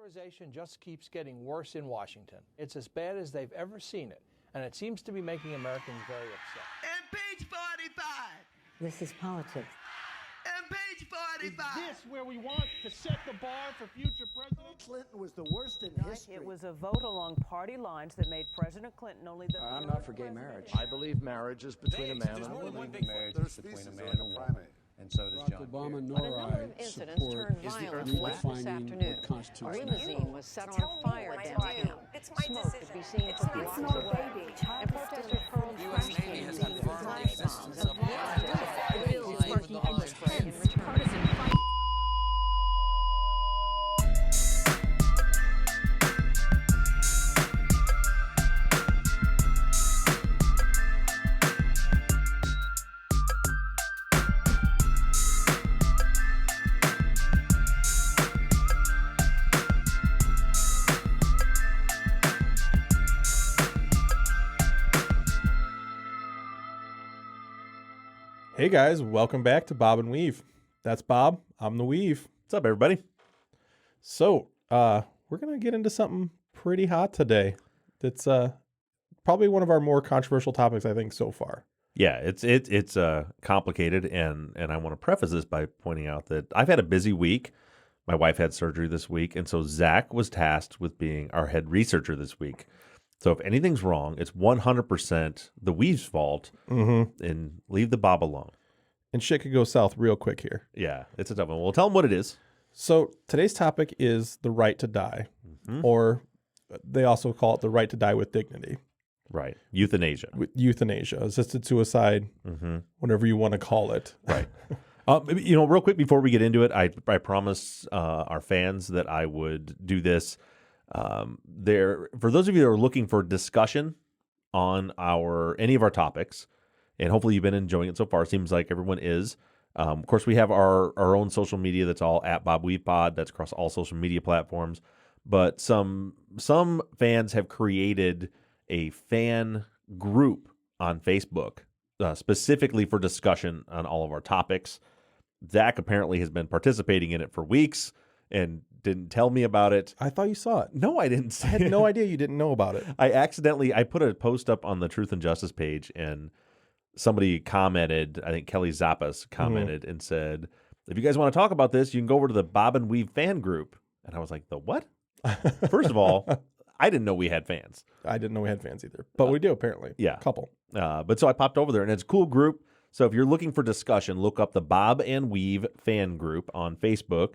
polarization just keeps getting worse in Washington. It's as bad as they've ever seen it, and it seems to be making Americans very upset. And page 45. This is politics. And page 45. Is this where we want to set the bar for future presidents? Clinton was the worst in history. It was a vote along party lines that made President Clinton only the I'm not for gay marriage. I believe marriage is between a man and a woman. Marriage is between a man and a woman. And so does John. Obama But nor a number of I incidents support turned violent this afternoon. A limousine was set on fire downtown. It's my Smoke decision. could be seen It's from not blocks a away. baby. And protesters hurled trash cans and flash bombs and bills working in partisan fight. Hey guys, welcome back to Bob and Weave. That's Bob. I'm the Weave. What's up, everybody? So, we're gonna get into something pretty hot today. That's probably one of our more controversial topics, I think, so far. Yeah, it's complicated, and I want to preface this by pointing out that I've had a busy week. My wife had surgery this week, and so Zach was tasked with being our head researcher this week. So if anything's wrong, it's 100% the Weave's fault, and leave the Bob alone. And shit could go south real quick here. Yeah, it's a tough one. Well, tell them what it is. So today's topic is the right to die, or they also call it the right to die with dignity. Right. Euthanasia. Euthanasia, assisted suicide, whatever you want to call it. Right. Real quick before we get into it, I promised our fans that I would do this. For those of you that are looking for discussion on any of our topics, and hopefully you've been enjoying it so far. Seems like everyone is. Of course, we have our own social media that's all at Bob Weave Pod. That's across all social media platforms. But some fans have created a fan group on Facebook specifically for discussion on all of our topics. Zach apparently has been participating in it for weeks and didn't tell me about it. I thought you saw it. No, I didn't see I had it. no idea you didn't know about it. I put a post up on the Truth and Justice page, and somebody commented, I think Kelly Zappas commented and said, if you guys want to talk about this, you can go over to the Bob and Weave fan group. And I was like, the what? First of all, I didn't know we had fans. I didn't know we had fans either, but we do apparently. Yeah. A couple. But so I popped over there, and it's a cool group. So if you're looking for discussion, look up the Bob and Weave fan group on Facebook.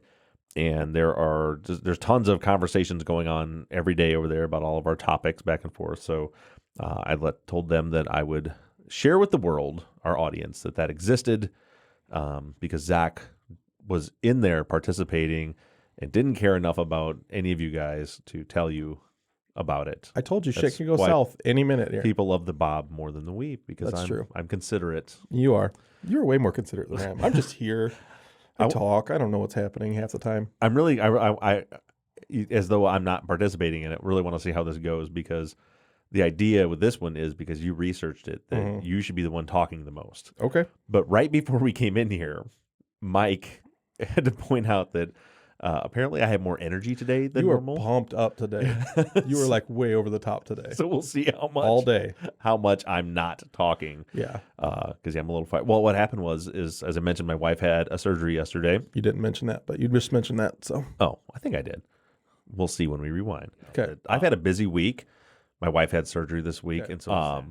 And there's tons of conversations going on every day over there about all of our topics back and forth. So I told them that I would share with the world, our audience, that existed because Zach was in there participating and didn't care enough about any of you guys to tell you about it. I told you shit can go south any minute here. People love the Bob more than the Weave because That's true. I'm considerate. You are. You're way more considerate than I am. I'm just here. I talk. I don't know what's happening half the time. I'm really, I as though I'm not participating in it, really want to see how this goes, because the idea with this one is because you researched it, that you should be the one talking the most. Okay. But right before we came in here, Mike had to point out that apparently I have more energy today than normal. You were pumped up today. You were like way over the top today. So we'll see how much all day, how much I'm not talking. Yeah. Because I'm a little fired. Well, what happened is, as I mentioned, my wife had a surgery yesterday. You didn't mention that, but you just mentioned that. So. Oh, I think I did. We'll see when we rewind. Okay. I've had a busy week. My wife had surgery this week, and so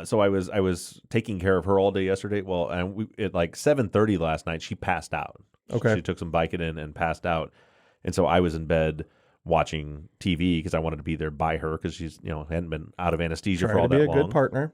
so I was taking care of her all day yesterday. Well, and at like 7:30 last night, she passed out. Okay. She took some Vicodin and passed out, and so I was in bed watching TV because I wanted to be there by her because she's hadn't been out of anesthesia for all that long. Trying to be a good partner.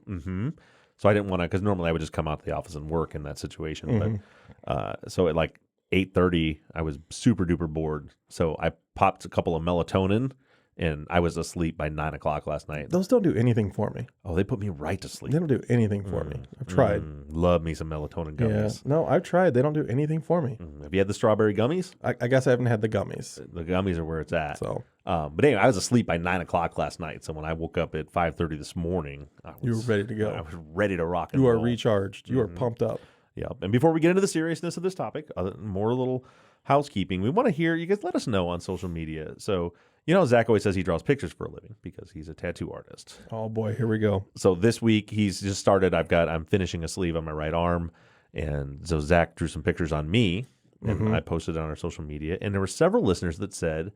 So I didn't want to, because normally I would just come out to the office and work in that situation. But so at like 8:30, I was super duper bored. So I popped a couple of melatonin, and I was asleep by 9 o'clock last night. Those don't do anything for me. Oh, they put me right to sleep. They don't do anything for me. I've tried. Love me some melatonin gummies. Yeah. No, I've tried. They don't do anything for me. Have you had the strawberry gummies? I guess I haven't had the gummies. The gummies are where it's at. So, but anyway, I was asleep by 9 o'clock last night. So when I woke up at 5:30 this morning, you were ready to go. I was ready to rock and roll. roll. You are recharged. You are pumped up. Yeah. And before we get into the seriousness of this topic, more little housekeeping. We want to hear you guys. Let us know on social media. So Zach always says he draws pictures for a living because he's a tattoo artist. Oh boy, here we go. So this week he's just started. I'm finishing a sleeve on my right arm, and so Zach drew some pictures on me, and I posted it on our social media. And there were several listeners that said,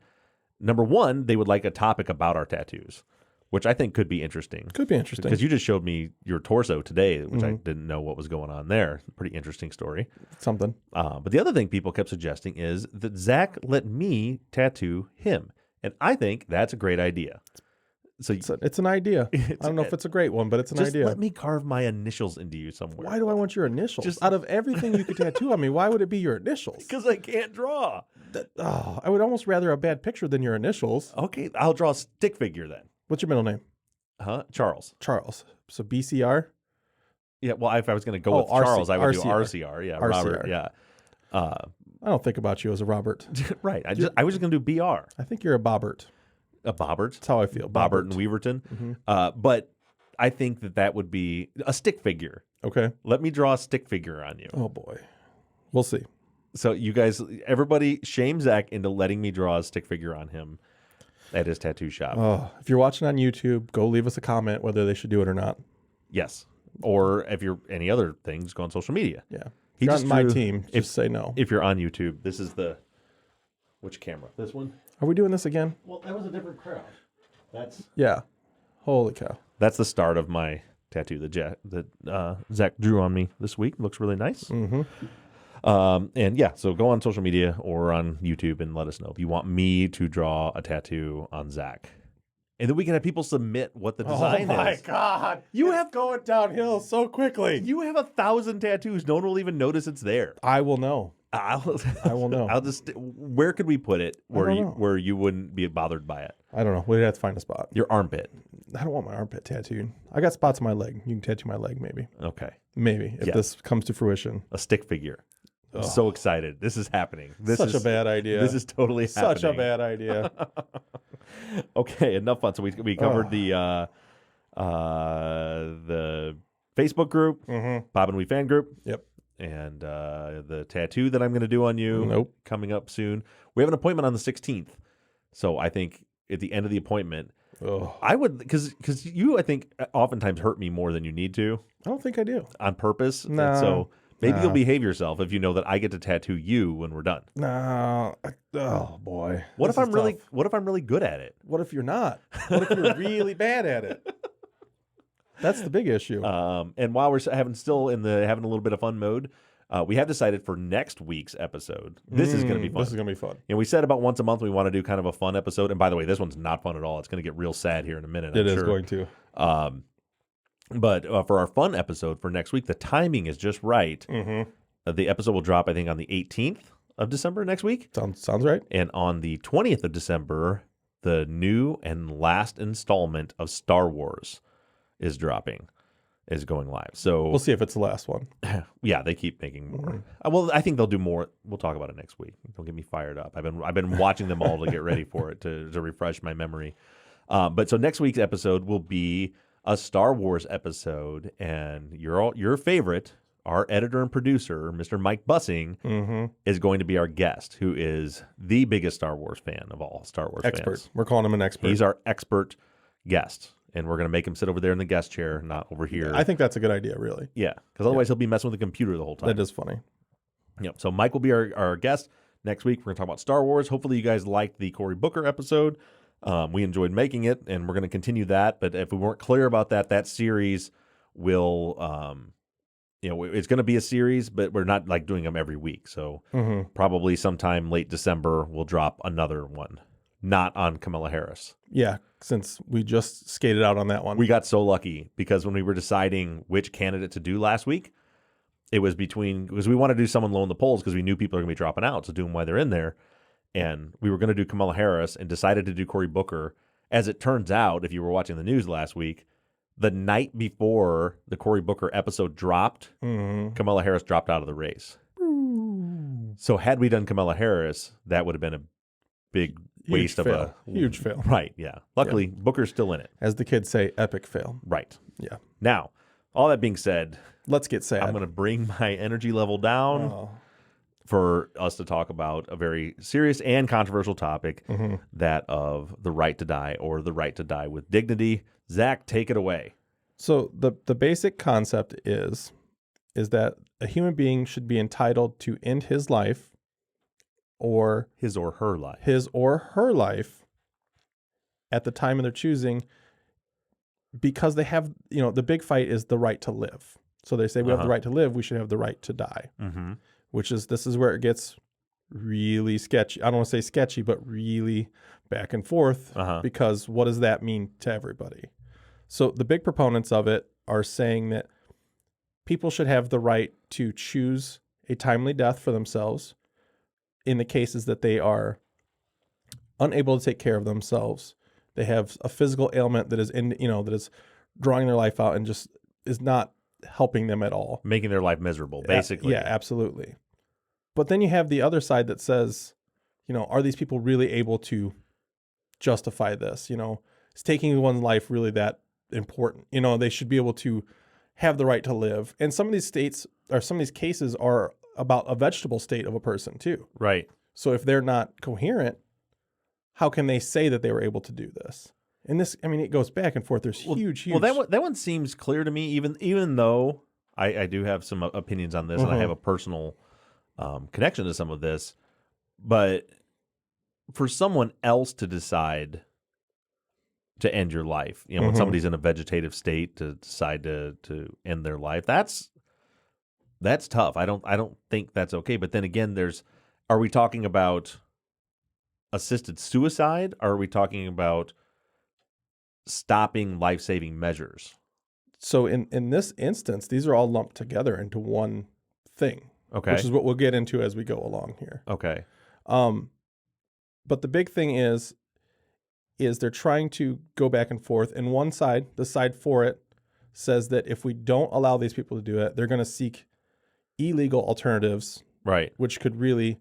number one, they would like a topic about our tattoos, which I think could be interesting. Could be interesting. Because you just showed me your torso today, which I didn't know what was going on there. Pretty interesting story. Something. But the other thing people kept suggesting is that Zach let me tattoo him. And I think that's a great idea. So it's an idea. I don't know if it's a great one, but it's an just idea. Let me carve my initials into you somewhere. Why do I want your initials? Just out of everything you could tattoo on me, why would it be your initials? Because I can't draw. I would almost rather a bad picture than your initials. Okay, I'll draw a stick figure then. What's your middle name? Charles. Charles. So BCR? Yeah, well, if I was going to go with Charles, I would do RCR. Yeah, RCR. Robert. Yeah. I don't think about you as a Robert. Right. I was just going to do BR. I think you're a Bobbert. A Bobbert? That's how I feel. Bobbert and Weaverton. But I think that would be a stick figure. Okay. Let me draw a stick figure on you. Oh, boy. We'll see. So you guys, everybody shame Zach into letting me draw a stick figure on him at his tattoo shop. Oh, if you're watching on YouTube, go leave us a comment whether they should do it or not. Yes. Or if you're any other things, go on social media. Yeah. He just just my drew- team. Just say no. If you're on YouTube, this is which camera? This one? Are we doing this again? Well, that was a different crowd. Yeah. Holy cow. That's the start of my tattoo that Zach drew on me this week. Looks really nice. Mm-hmm. And yeah, so go on social media or on YouTube and let us know if you want me to draw a tattoo on Zach. And then we can have people submit what the design is. Oh my God. You have going downhill so quickly. You have 1,000 tattoos. No one will even notice it's there. I will know. I will know. I'll just. Where could we put it where know. you wouldn't be bothered by it? I don't know. We'd have to find a spot. Your armpit. I don't want my armpit tattooed. I got spots on my leg. You can tattoo my leg, maybe. Okay. Maybe if this comes to fruition. A stick figure. I'm so excited. This is happening. This Such is a bad idea. This is totally happening. Such a bad idea. Okay, enough fun. So we covered the Facebook group, Bob and We fan group. Yep. And the tattoo that I'm going to do on you. Nope. Coming up soon. We have an appointment on the 16th. So I think at the end of the appointment, I would because you I think oftentimes hurt me more than you need to. I don't think I do. On purpose. No. And so maybe you'll behave yourself if you know that I get to tattoo you when we're done. No. Oh boy. What if I'm really good at it? What if you're not? What if you're really bad at it? That's the big issue. And while we're having a little bit of fun mode, we have decided for next week's episode, this is going to be fun. This is going to be fun. And we said about once a month we want to do kind of a fun episode. And by the way, this one's not fun at all. It's going to get real sad here in a minute. It is going to. But for our fun episode for next week, the timing is just right. The episode will drop, I think, on the 18th of December next week. Sounds right. And on the 20th of December, the new and last installment of Star Wars is going live. So we'll see if it's the last one. Yeah, they keep making more. Well, I think they'll do more. We'll talk about it next week. Don't get me fired up. I've been watching them all to get ready for it to refresh my memory. But so next week's episode will be a Star Wars episode, and your favorite, our editor and producer, Mr. Mike Bussing, is going to be our guest, who is the biggest Star Wars fan of all Star Wars fans. We're calling him an expert. He's our expert guest. And we're going to make him sit over there in the guest chair, not over here. I think that's a good idea, really. Yeah, because otherwise he'll be messing with the computer the whole time. That is funny. Yep. So Mike will be our guest next week. We're going to talk about Star Wars. Hopefully you guys liked the Cory Booker episode. We enjoyed making it, and we're going to continue that. But if we weren't clear about that series will, it's going to be a series, but we're not like doing them every week. So probably sometime late December we'll drop another one. Not on Kamala Harris. Yeah, since we just skated out on that one. We got so lucky because when we were deciding which candidate to do last week, it was because we want to do someone low in the polls because we knew people are going to be dropping out, so do them while they're in there. And we were going to do Kamala Harris and decided to do Cory Booker. As it turns out, if you were watching the news last week, the night before the Cory Booker episode dropped, Kamala Harris dropped out of the race. So had we done Kamala Harris, that would have been a big waste of a huge fail. Right, yeah. Luckily, Booker's still in it. As the kids say, epic fail. Right. Yeah. Now, all that being said, let's get sad. I'm going to bring my energy level down for us to talk about a very serious and controversial topic, that of the right to die or the right to die with dignity. Zach, take it away. So the basic concept is that a human being should be entitled to end his life or His or her life. at the time of their choosing, because they have, the big fight is the right to live. So they say we have the right to live, we should have the right to die, this is where it gets really sketchy. I don't want to say sketchy, but really back and forth, because what does that mean to everybody? So the big proponents of it are saying that people should have the right to choose a timely death for themselves in the cases that they are unable to take care of themselves. They have a physical ailment that is that is drawing their life out and just is not helping them at all. Making their life miserable, basically. Yeah, absolutely. But then you have the other side that says, are these people really able to justify this? Is taking one's life really that important? They should be able to have the right to live. And some of these cases are about a vegetable state of a person too. Right. So if they're not coherent, how can they say that they were able to do this? And this, it goes back and forth. There's huge. Well, that one seems clear to me, even though I do have some opinions on this, and I have a personal connection to some of this. But for someone else to decide to end your life, when somebody's in a vegetative state, to decide to end their life, that's tough. I don't think that's okay. But then again, are we talking about assisted suicide? Or are we talking about stopping life-saving measures? So in this instance, these are all lumped together into one thing. Okay. Which is what we'll get into as we go along here. Okay. But the big thing is they're trying to go back and forth. And one side, the side for it, says that if we don't allow these people to do it, they're going to seek illegal alternatives, right? Which could really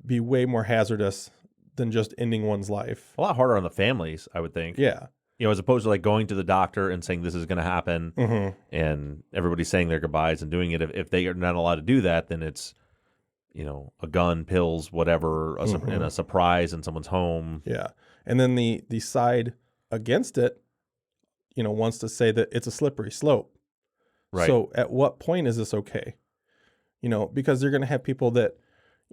be way more hazardous than just ending one's life. A lot harder on the families, I would think. Yeah. As opposed to like going to the doctor and saying this is going to happen, and everybody's saying their goodbyes and doing it. If they are not allowed to do that, then it's, a gun, pills, whatever, and a surprise in someone's home. Yeah. And then the side against it, wants to say that it's a slippery slope. Right. So at what point is this okay? Because you're going to have people that,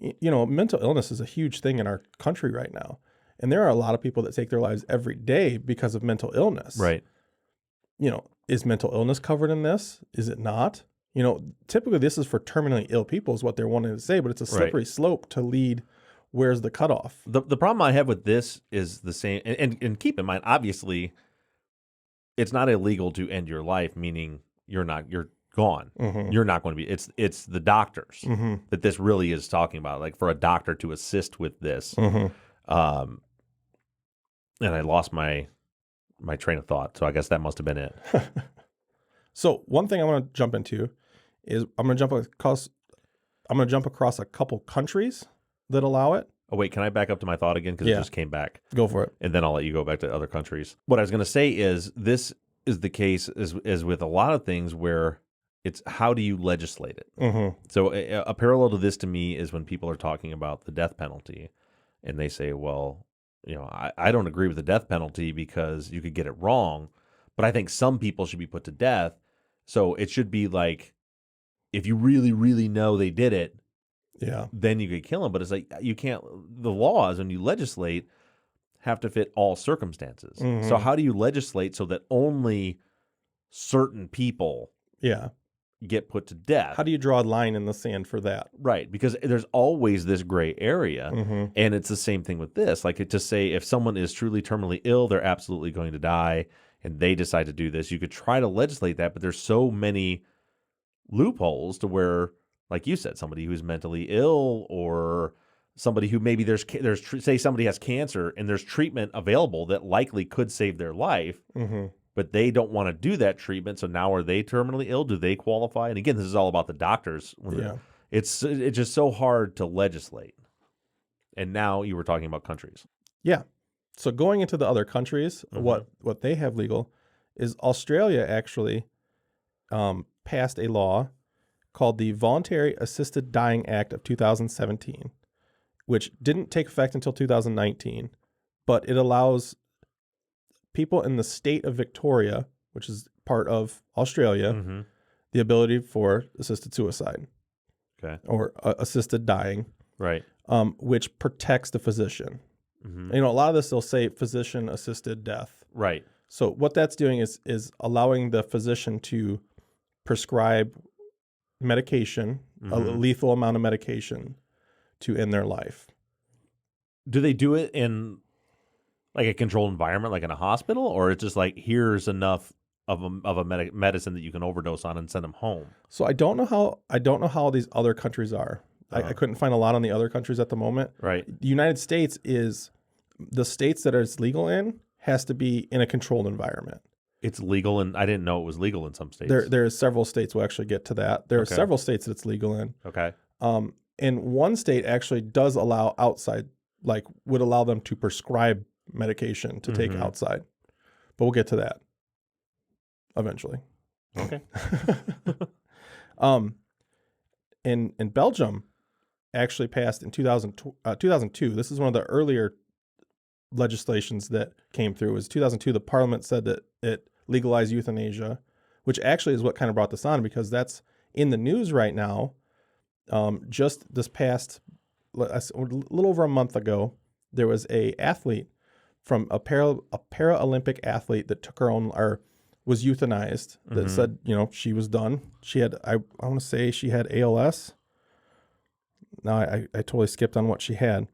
mental illness is a huge thing in our country right now. And there are a lot of people that take their lives every day because of mental illness. Right. Is mental illness covered in this? Is it not? Typically this is for terminally ill people is what they're wanting to say, but it's a slippery slope to lead. Where's the cutoff? The problem I have with this is the same. And keep in mind, obviously, it's not illegal to end your life, meaning you're gone. You're not going to be. It's the doctors that this really is talking about, like for a doctor to assist with this. And I lost my train of thought, so I guess that must have been it. So one thing I want to jump into is I'm going to jump across a couple countries that allow it. Oh wait, can I back up to my thought again, because it just came back? Go for it, and then I'll let you go back to other countries. What I was going to say is this is the case is with a lot of things where it's how do you legislate it. So a parallel to this to me is when people are talking about the death penalty, and they say, well, I don't agree with the death penalty because you could get it wrong, but I think some people should be put to death. So it should be like, if you really, really know they did it, then you could kill them. But it's like, you can't, the laws when you legislate have to fit all circumstances. So how do you legislate so that only certain people get put to death? How do you draw a line in the sand for that? Right, because there's always this gray area, and it's the same thing with this. Like to say if someone is truly terminally ill, they're absolutely going to die, and they decide to do this, you could try to legislate that, but there's so many loopholes to where, like you said, somebody who's mentally ill or somebody who maybe say somebody has cancer and there's treatment available that likely could save their life, but they don't want to do that treatment. So now are they terminally ill? Do they qualify? And again, this is all about the doctors. It's just so hard to legislate. And now you were talking about countries. Yeah. So going into the other countries, what they have legal is Australia actually passed a law called the Voluntary Assisted Dying Act of 2017, which didn't take effect until 2019, but it allows people in the state of Victoria, which is part of Australia, the ability for assisted suicide. Okay. Or assisted dying. Right. Which protects the physician. A lot of this, they'll say physician-assisted death. Right. So what that's doing is allowing the physician to prescribe medication, a lethal amount of medication, to end their life. Do they do it in like a controlled environment, like in a hospital, or it's just like, here's enough of a medicine that you can overdose on and send them home? So I don't know how these other countries are. I couldn't find a lot on the other countries at the moment. Right. The United States is the states that it's legal in has to be in a controlled environment. It's legal, and I didn't know it was legal in some states. There are several states. We'll actually get to that. There are several states that it's legal in. Okay. And one state actually does allow outside, like would allow them to prescribe medication to take outside. But we'll get to that eventually. Okay. In Belgium, actually passed in 2002. This is one of the earlier legislations that came through. It was 2002. The parliament said that it legalized euthanasia, which actually is what kind of brought this on, because that's in the news right now. Just this past, a little over a month ago, there was a athlete from a Paralympic athlete that took her own, or was euthanized, that said, she was done. She had, I want to say she had ALS. No, I totally skipped on what she had.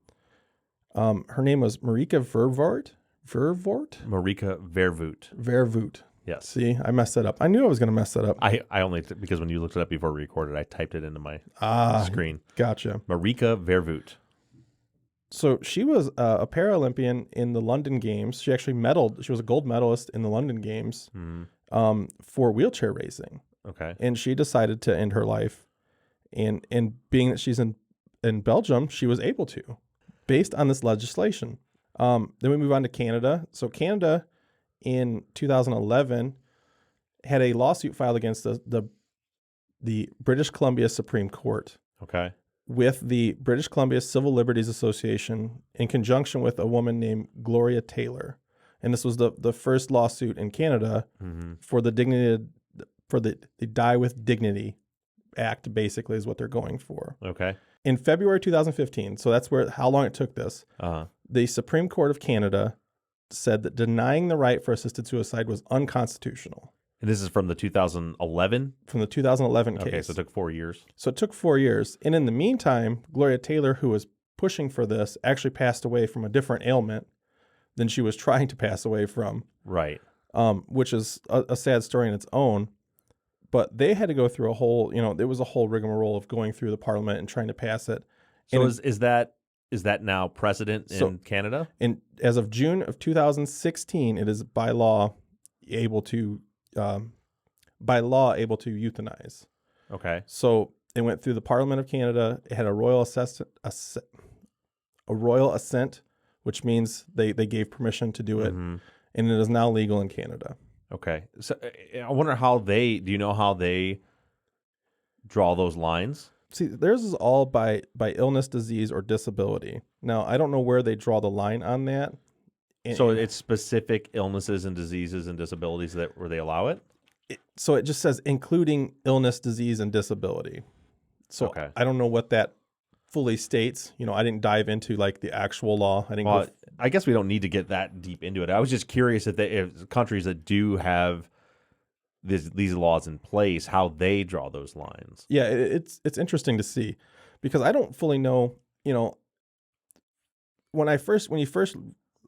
Her name was Marika Vervoort. Marika Vervoort. Vervoort. Yes. See, I messed that up. I knew I was going to mess that up. I only, because when you looked it up before we recorded, I typed it into my screen. Gotcha. Marika Vervoort. So she was a Paralympian in the London Games. She actually medaled. She was a gold medalist in the London Games for wheelchair racing. Okay. And she decided to end her life. And being that she's in Belgium, she was able to, based on this legislation. Then we move on to Canada. So Canada in 2011 had a lawsuit filed against the British Columbia Supreme Court. Okay. With the British Columbia Civil Liberties Association in conjunction with a woman named Gloria Taylor. And this was the first lawsuit in Canada for the Die with Dignity Act, basically, is what they're going for. Okay. In February 2015, so that's how long it took this, the Supreme Court of Canada said that denying the right for assisted suicide was unconstitutional. And this is from the 2011? From the 2011 case. Okay, so it took 4 years. So it took 4 years. And in the meantime, Gloria Taylor, who was pushing for this, actually passed away from a different ailment than she was trying to pass away from. Right. Which is a sad story in its own. But they had to go through a whole, there was a whole rigmarole of going through the parliament and trying to pass it. So is that now precedent in Canada? And as of June of 2016, it is by law able to euthanize. Okay. So it went through the Parliament of Canada. It had a royal assent, which means they gave permission to do it, and it is now legal in Canada. Okay. So I wonder do you know how they draw those lines? See, theirs is all by illness, disease, or disability. Now, I don't know where they draw the line on that. So it's specific illnesses and diseases and disabilities where they allow it? So it just says including illness, disease, and disability. So okay. I don't know what that fully states. I didn't dive into like the actual law. I guess we don't need to get that deep into it. I was just curious if countries that do have these laws in place, how they draw those lines. Yeah, it's interesting to see, because I don't fully know. When you first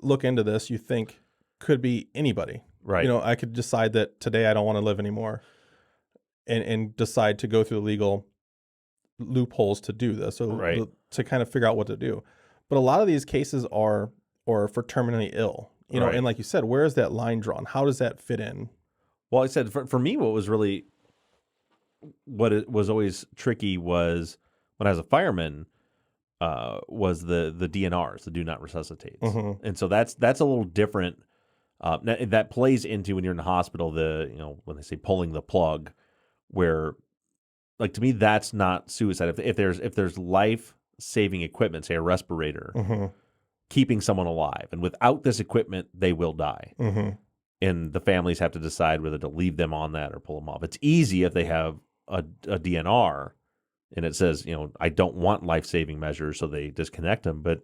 look into this, you think could be anybody. Right. I could decide that today I don't want to live anymore, and decide to go through the legal loopholes to do this, or to kind of figure out what to do. But a lot of these cases are for terminally ill. And like you said, where is that line drawn? How does that fit in? Well, I said for me, what it was always tricky was when I was a fireman, was the DNRs, the do not resuscitate. And so that's a little different. That plays into when you're in the hospital, when they say pulling the plug, where like to me, that's not suicide. If there's life-saving equipment, say a respirator, keeping someone alive, and without this equipment, they will die. And the families have to decide whether to leave them on that or pull them off. It's easy if they have a DNR and it says, I don't want life-saving measures, so they disconnect them. But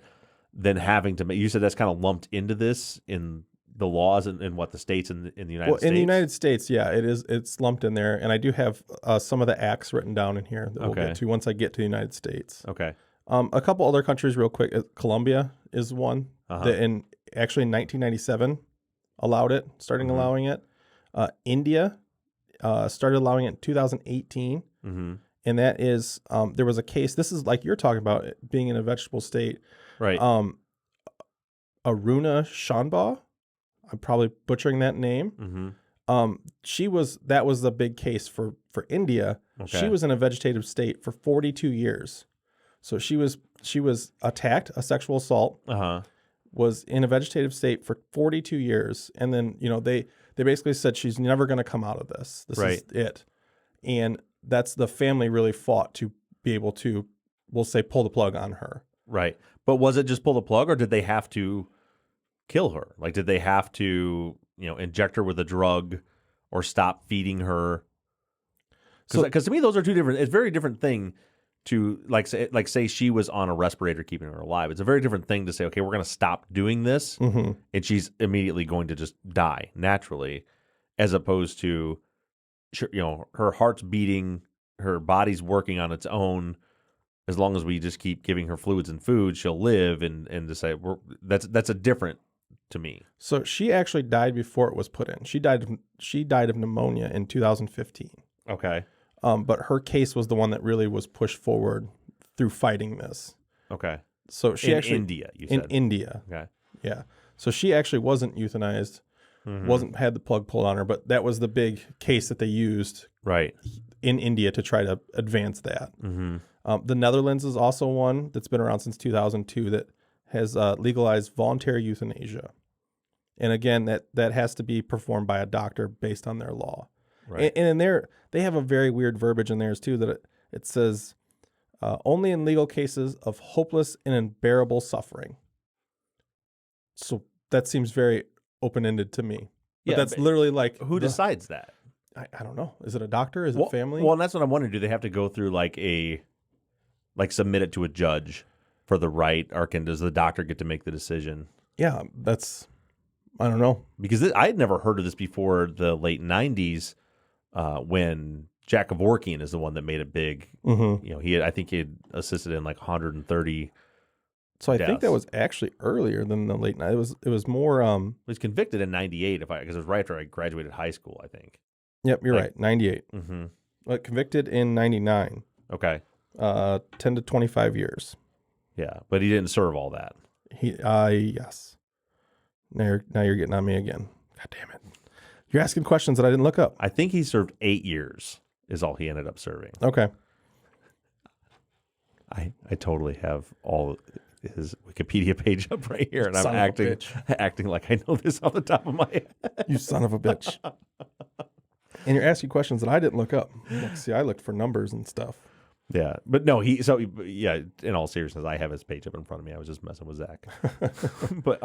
then having to you said that's kind of lumped into this in the laws in what the states in the United States? In the United States, yeah, it is. It's lumped in there. And I do have some of the acts written down in here that we'll get to once I get to the United States. Okay. A couple other countries real quick. Colombia is one that actually in 1997 allowed it, allowing it. India started allowing it in 2018. And that is, there was a case, this is like you're talking about it being in a vegetable state. Right. Aruna Shanba, I'm probably butchering that name. That was the big case for India. Okay. She was in a vegetative state for 42 years. So she was attacked, a sexual assault, was in a vegetative state for 42 years. And then, they basically said she's never going to come out of this. This is it. And that's the family really fought to be able to, we'll say, pull the plug on her. Right. But was it just pull the plug, or did they have to kill her? Like, did they have to, inject her with a drug or stop feeding her? Because to me, those are two different. It's a very different thing to say she was on a respirator keeping her alive. It's a very different thing to say, okay, we're going to stop doing this, and she's immediately going to just die naturally, as opposed to, her heart's beating, her body's working on its own. As long as we just keep giving her fluids and food, she'll live, and to say that's a different to me. So she actually died before it was put in. She died of pneumonia in 2015. Okay. But her case was the one that really was pushed forward through fighting this. Okay. So she in India, you said. In India. Okay. Yeah. So she actually wasn't euthanized, had the plug pulled on her, but that was the big case that they used in India to try to advance that. The Netherlands is also one that's been around since 2002 that has legalized voluntary euthanasia. And again, that has to be performed by a doctor based on their law. Right. And in there, they have a very weird verbiage in theirs too, that it says, only in legal cases of hopeless and unbearable suffering. So that seems very open-ended to me. But that's literally like... Who decides that? I don't know. Is it a doctor? Is it family? Well, and that's what I'm wondering. Do they have to go through submit it to a judge for the right, or does the doctor get to make the decision? Yeah, I don't know. Because I had never heard of this before the late 90s when Jack Kevorkian is the one that made it big. I think he had assisted in 130 So I think that was actually earlier than the late 90s. It was more... He was convicted in 98, because it was right after I graduated high school, I think. Yep, you're right. 98. But convicted in 99. Okay. 10 to 25 years. Yeah, but he didn't serve all that. Yes. Now you're getting on me again. God damn it. You're asking questions that I didn't look up. I think he served 8 years is all he ended up serving. Okay. I totally have all his Wikipedia page up right here, and I'm acting like I know this off the top of my head. You son of a bitch. And you're asking questions that I didn't look up. Look, see, I looked for numbers and stuff. Yeah, but no, in all seriousness, I have his page up in front of me. I was just messing with Zach. But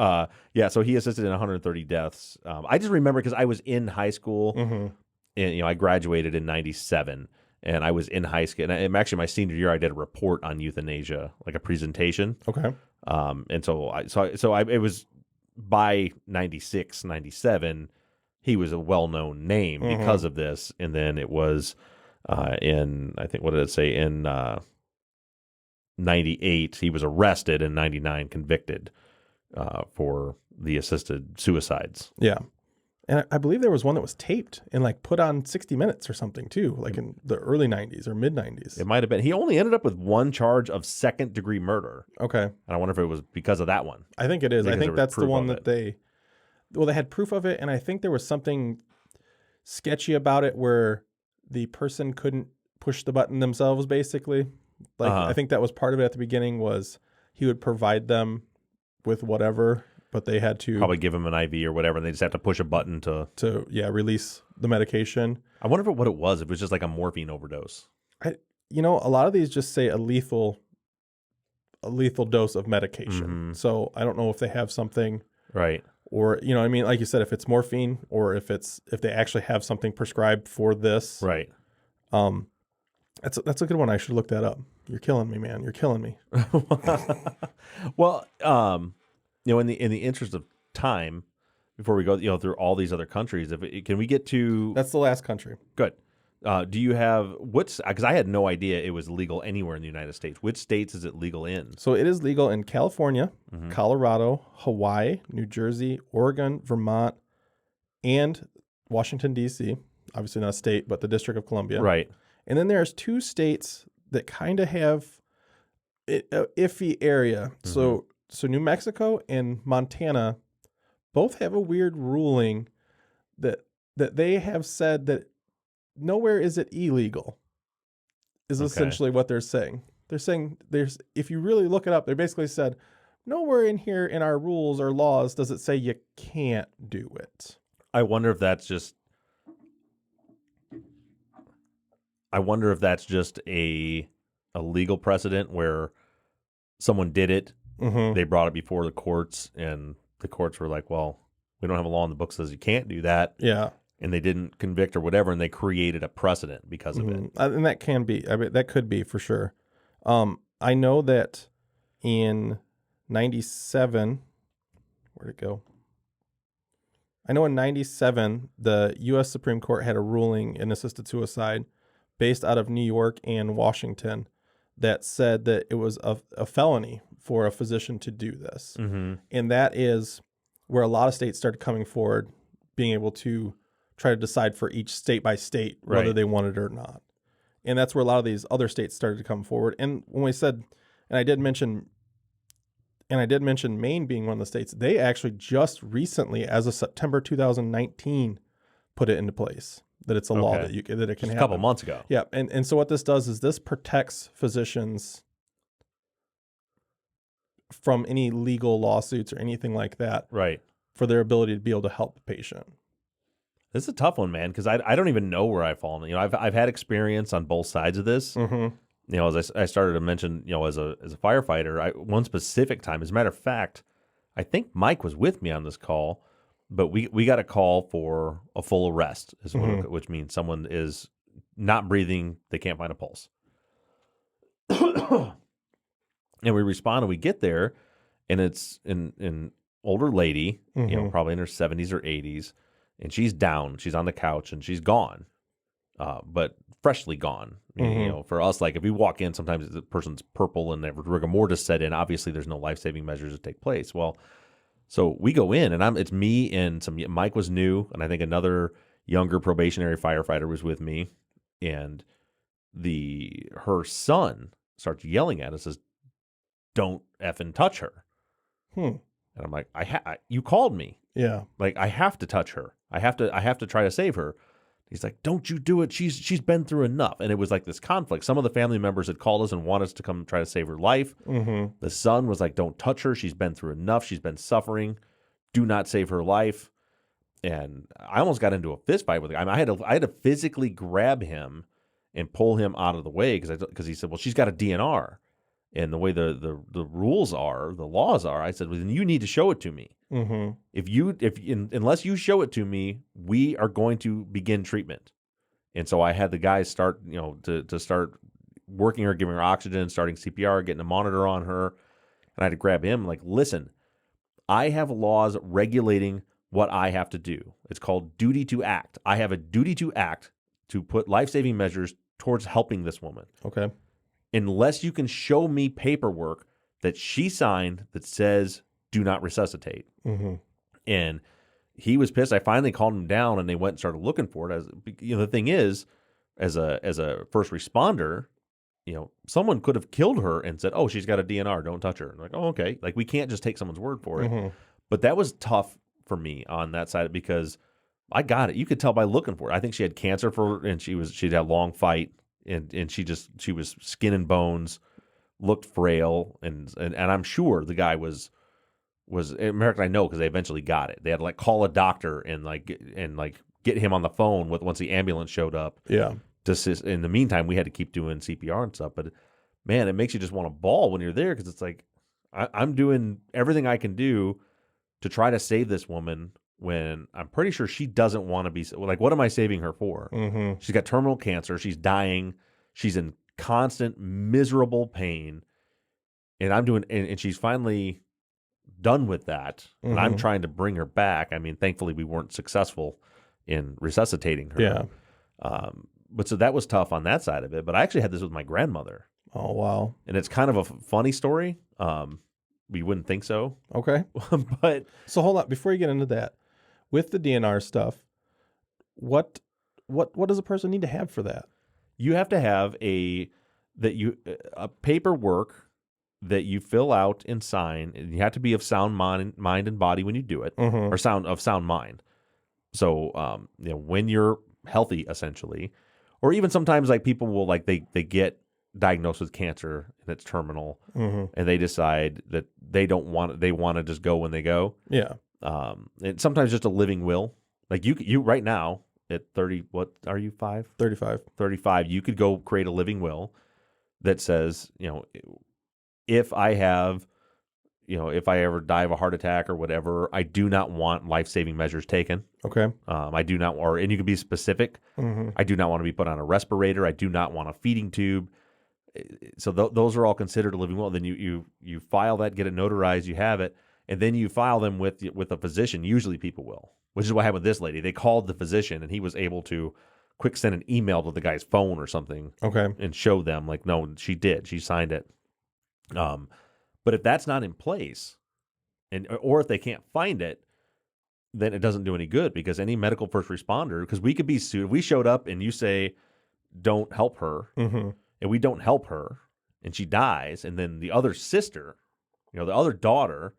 so he assisted in 130 deaths. I just remember because I was in high school, and I graduated in 97, and I was in high school. And actually, my senior year, I did a report on euthanasia, like a presentation. Okay. And it was by 96, 97, he was a well-known name because of this. And then it was in 98, he was arrested, and 99 convicted for the assisted suicides. Yeah. And I believe there was one that was taped and put on 60 Minutes or something too, in the early 90s or mid 90s. It might have been. He only ended up with one charge of second-degree murder. Okay. And I wonder if it was because of that one. I think it is. I think that's the one that they had proof of it, and I think there was something sketchy about it where the person couldn't push the button themselves, basically. I think that was part of it at the beginning, was he would provide them with whatever, but they had to probably give them an IV or whatever, and they just have to push a button to release the medication. I wonder what it was. If it was just like a morphine overdose. A lot of these just say a lethal dose of medication. So I don't know if they have something, Right. or I mean, like you said, if it's morphine or if they actually have something prescribed for this. Right. That's a good one. I should look that up. You're killing me, man. You're killing me. Well, in the interest of time, before we go, through all these other countries, can we get to? That's the last country. Good. Do you have because I had no idea it was legal anywhere in the United States. Which states is it legal in? So it is legal in California, Colorado, Hawaii, New Jersey, Oregon, Vermont, and Washington, D.C. Obviously not a state, but the District of Columbia. Right. And then there's 2 states that kind of have an iffy area. So New Mexico and Montana both have a weird ruling that they have said that nowhere is it illegal, is essentially what they're saying. They're saying if you really look it up, they basically said, nowhere in here in our rules or laws does it say you can't do it. I wonder if that's just a legal precedent where someone did it, they brought it before the courts, and the courts were like, well, we don't have a law in the book that says you can't do that. Yeah. And they didn't convict or whatever, and they created a precedent because of it. And that can be. I mean, that could be for sure. I know that in 97, where'd it go? I know in 97, the U.S. Supreme Court had a ruling in assisted suicide based out of New York and Washington that said that it was a felony for a physician to do this. And that is where a lot of states started coming forward, being able to try to decide for each state by state whether they wanted it or not. And that's where a lot of these other states started to come forward. And when we said, and I did mention Maine being one of the states, they actually just recently, as of September 2019, put it into place, that it's a law that it can happen. A couple months ago. Yeah. And so what this does is this protects physicians from any legal lawsuits or anything like that. Right. For their ability to be able to help the patient. This is a tough one, man, because I don't even know where I fall. I've had experience on both sides of this. As I started to mention, as a firefighter, one specific time, as a matter of fact, I think Mike was with me on this call, but we got a call for a full arrest, which means someone is not breathing, they can't find a pulse. And we respond, and we get there, and it's an older lady, probably in her 70s or 80s. And she's down. She's on the couch, and she's gone, but freshly gone. For us, like if we walk in, sometimes the person's purple and rigor mortis set in. Obviously, there's no life-saving measures to take place. Well, so we go in, and it's me and Mike was new, and I think another younger probationary firefighter was with me, and her son starts yelling at us, says, "Don't effing touch her." And I'm like, you called me. Yeah. Like, I have to touch her. I have to try to save her. He's like, don't you do it. She's been through enough. And it was like this conflict. Some of the family members had called us and wanted us to come try to save her life. The son was like, don't touch her. She's been through enough. She's been suffering. Do not save her life. And I almost got into a fist fight with him. I had to physically grab him and pull him out of the way because he said, well, she's got a DNR. And the way the rules are, the laws are, I said, well, then you need to show it to me. Unless you show it to me, we are going to begin treatment. And so I had the guys start, to start working her, giving her oxygen, starting CPR, getting a monitor on her. And I had to grab him, like, listen, I have laws regulating what I have to do. It's called duty to act. I have a duty to act to put life-saving measures towards helping this woman. Okay. Unless you can show me paperwork that she signed that says do not resuscitate. And he was pissed. I finally called him down, and they went and started looking for it. The thing is, as a first responder, someone could have killed her and said, oh, she's got a DNR, don't touch her. And like, oh, okay. Like, we can't just take someone's word for it. But that was tough for me on that side because I got it. You could tell by looking for it. I think she had cancer and she'd had a long fight. And she was skin and bones, looked frail, and I'm sure the guy was American. I know because they eventually got it. They had to call a doctor and get him on the phone once the ambulance showed up. Yeah, in the meantime, we had to keep doing CPR and stuff. But man, it makes you just want to bawl when you're there because it's like I'm doing everything I can do to try to save this woman when I'm pretty sure she doesn't want to be. Like, what am I saving her for? Mm-hmm. She's got terminal cancer. She's dying. She's in constant miserable pain, and I'm doing. And she's finally done with that. And I'm trying to bring her back. I mean, thankfully, we weren't successful in resuscitating her. Yeah. But so that was tough on that side of it. But I actually had this with my grandmother. Oh, wow. And it's kind of a funny story. You wouldn't think so. Okay. But so hold on. Before you get into that, with the DNR stuff, what does a person need to have for that? You have to have a paperwork that you fill out and sign, and you have to be of sound mind and body when you do it, or sound mind. So, when you're healthy, essentially, or even sometimes like people will they get diagnosed with cancer and it's terminal, and they decide that they want to just go when they go. Yeah. And sometimes just a living will. Like you right now at 30, what are you, 35, you could go create a living will that says, if I ever die of a heart attack or whatever, I do not want life-saving measures taken. Okay. I do not, and you can be specific. I do not want to be put on a respirator. I do not want a feeding tube. So those are all considered a living will. Then you file that, get it notarized, you have it, and then you file them with a physician. Usually people will, which is what happened with this lady. They called the physician, and he was able to quick send an email to the guy's phone or something. Okay. And show them no, she did. She signed it. But if that's not in place, or if they can't find it, then it doesn't do any good, because any medical first responder, because we could be sued. If we showed up and you say, don't help her, and we don't help her, and she dies, and then the other sister, the other daughter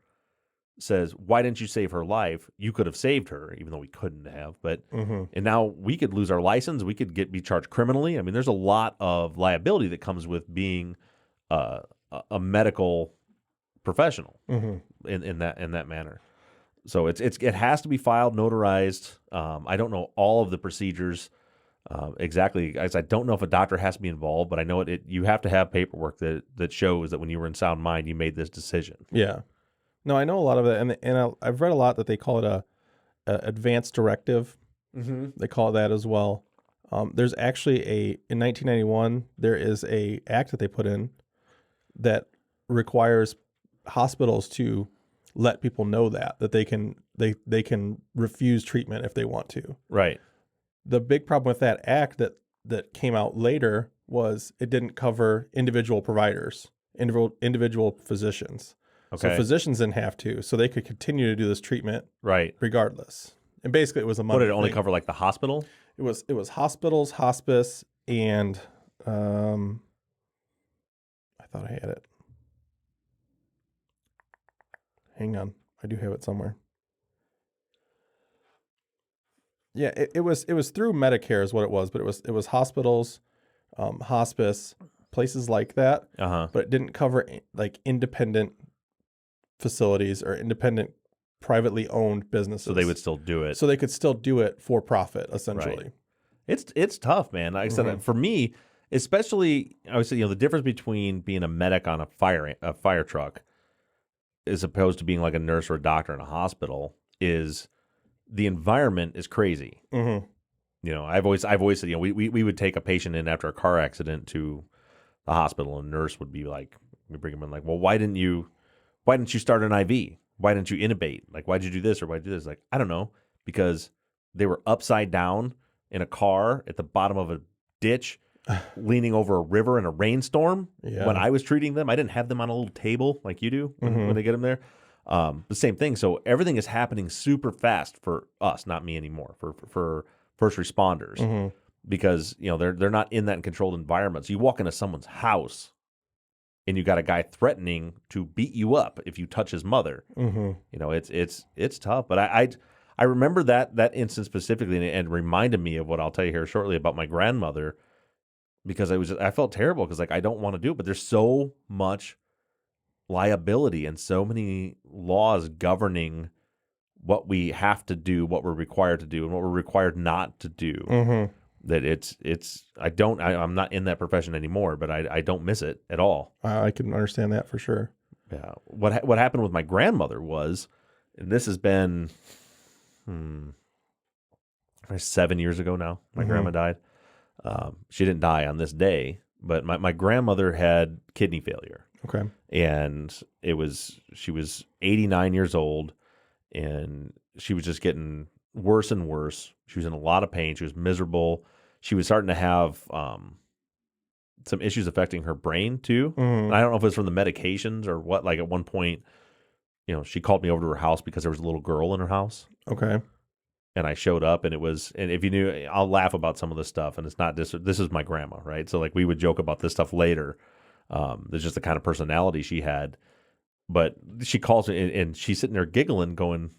says, why didn't you save her life? You could have saved her, even though we couldn't have. But and now we could lose our license. We could be charged criminally. I mean, there's a lot of liability that comes with being a medical professional in that manner. So it has to be filed, notarized. I don't know all of the procedures exactly, guys. I don't know if a doctor has to be involved, but I know you have to have paperwork that shows that when you were in sound mind, you made this decision. Yeah. No, I know a lot of it, and I've read a lot that they call it a advanced directive. They call it that as well. There's actually in 1991 there is a act that they put in that requires hospitals to let people know that they can refuse treatment if they want to. Right. The big problem with that act that came out later was it didn't cover individual providers, individual physicians. Okay. So physicians didn't have to, so they could continue to do this treatment right regardless. And basically it was a money. What did it only thing. cover, like the hospital? It was hospitals, hospice, and I thought I had it. Hang on. I do have it somewhere. Yeah, it was through Medicare is what it was, but it was hospitals, hospice, places like that. But it didn't cover like independent facilities or independent privately owned businesses. So they would still do it. So they could still do it for profit, essentially. Right. It's tough, man. Like I said, for me, especially, I would say, the difference between being a medic on a fire truck as opposed to being like a nurse or a doctor in a hospital is the environment is crazy. I've always said, we would take a patient in after a car accident to the hospital, and a nurse would be like, we bring them in like, well, why didn't you start an IV? Why didn't you intubate? Like, why'd you do this or why'd you do this? Like, I don't know, because they were upside down in a car at the bottom of a ditch, leaning over a river in a rainstorm. Yeah. When I was treating them, I didn't have them on a little table like you do when they get them there. The same thing. So everything is happening super fast for us, not me anymore, for first responders, because they're not in that controlled environment. So you walk into someone's house and you got a guy threatening to beat you up if you touch his mother. It's tough. But I remember that instance specifically, and it reminded me of what I'll tell you here shortly about my grandmother, because I felt terrible because I don't want to do it, but there's so much liability and so many laws governing what we have to do, what we're required to do, and what we're required not to do. that I'm not in that profession anymore, but I don't miss it at all. I can understand that for sure. Yeah. What happened with my grandmother was, and this has been 7 years ago now. My grandma died. She didn't die on this day, but my grandmother had kidney failure. Okay. And she was 89 years old, and she was just getting worse and worse. She was in a lot of pain. She was miserable. She was starting to have some issues affecting her brain too. And I don't know if it was from the medications or what. Like at one point, she called me over to her house because there was a little girl in her house. Okay. And I showed up, and if you knew, I'll laugh about some of this stuff, and it's not this is my grandma, right? So like we would joke about this stuff later. There's just the kind of personality she had. But she calls me, and she's sitting there giggling, going,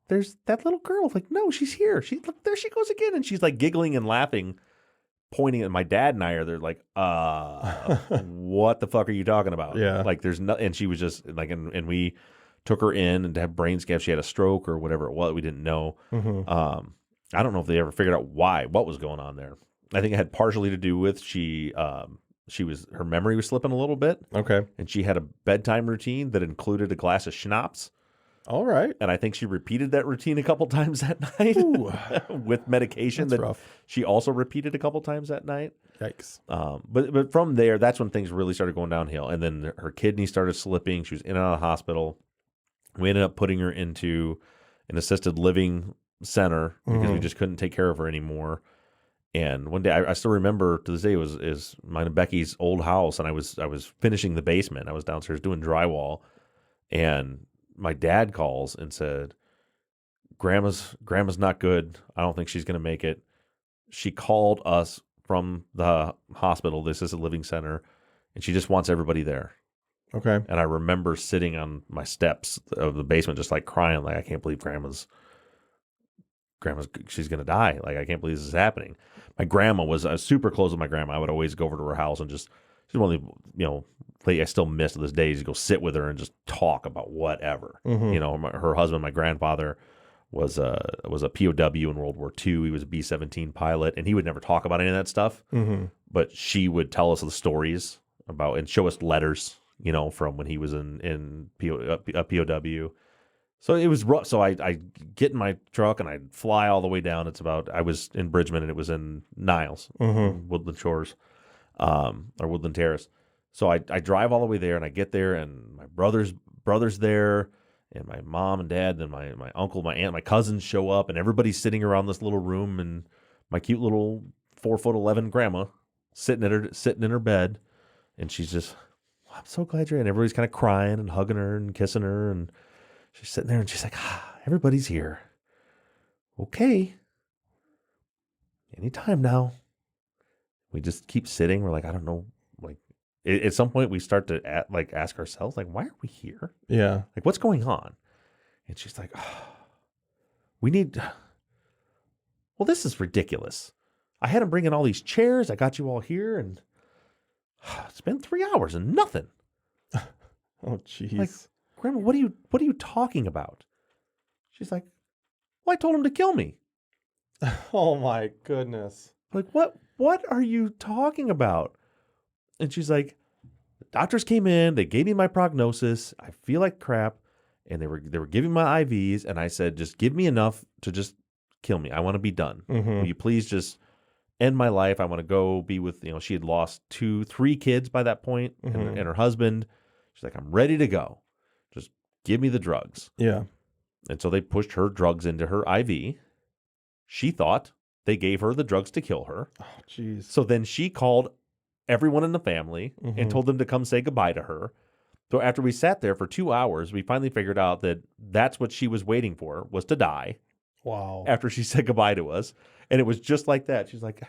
"There's that little girl." Like, no, she's here. Look, there she goes again. And she's like giggling and laughing, pointing at my dad and I are there like, what the fuck are you talking about? Yeah. Like there's no, and she was just like, and we took her in and to have brain scans. She had a stroke or whatever it was. We didn't know. I don't know if they ever figured out what was going on there. I think it had partially to do with her memory was slipping a little bit. Okay. And she had a bedtime routine that included a glass of schnapps. All right. And I think she repeated that routine a couple times that night with medication. That's rough. She also repeated a couple times that night. Yikes. But from there, that's when things really started going downhill. And then her kidney started slipping. She was in and out of the hospital. We ended up putting her into an assisted living center because we just couldn't take care of her anymore. And one day, I still remember to this day, is mine and Becky's old house, and I was finishing the basement. I was downstairs doing drywall, and my dad calls and said, "Grandma's not good. I don't think she's going to make it." She called us from the hospital, the assisted living center, and she just wants everybody there. Okay. And I remember sitting on my steps of the basement, just like crying, like I can't believe grandma's she's going to die. Like I can't believe this is happening. My grandma was super close with my grandma. I would always go over to her house and she's one of the, lady I still miss to this day, is to go sit with her and just talk about whatever. Her husband, my grandfather, was a POW in World War II. He was a B-17 pilot, and he would never talk about any of that stuff. But she would tell us the stories about and show us letters, from when he was in a POW. So it was rough. So I get in my truck and I fly all the way down. I was in Bridgman and it was in Niles, Woodland Shores, or Woodland Terrace. So I drive all the way there and I get there and my brother's there and my mom and dad, then my uncle, my aunt, my cousins show up and everybody's sitting around this little room and my cute little 4'11" grandma sitting in her bed, and she's just, "I'm so glad you're in." Everybody's kind of crying and hugging her and kissing her, and she's sitting there and she's like, "Everybody's here. Okay. Anytime now." We just keep sitting. We're like, I don't know. Like at some point we start to ask ourselves, like, why are we here? Yeah. Like, what's going on? And she's like, well, this is ridiculous. I had him bring in all these chairs. I got you all here, and it's been 3 hours and nothing. Oh, jeez. Like, Grandma, what are you talking about? She's like, "Well, I told him to kill me." Oh my goodness. Like, what are you talking about? And she's like, "The doctors came in, they gave me my prognosis. I feel like crap, and they were giving my IVs, and I said, just give me enough to just kill me. I want to be done. Will you please just end my life? I want to go be with," she had lost 3 kids by that point, and her husband. She's like, "I'm ready to go. Just give me the drugs." Yeah. And so they pushed her drugs into her IV. She thought they gave her the drugs to kill her. Oh, jeez. So then she called everyone in the family and told them to come say goodbye to her. So after we sat there for 2 hours, we finally figured out that that's what she was waiting for, was to die. Wow. After she said goodbye to us. And it was just like that. She's like,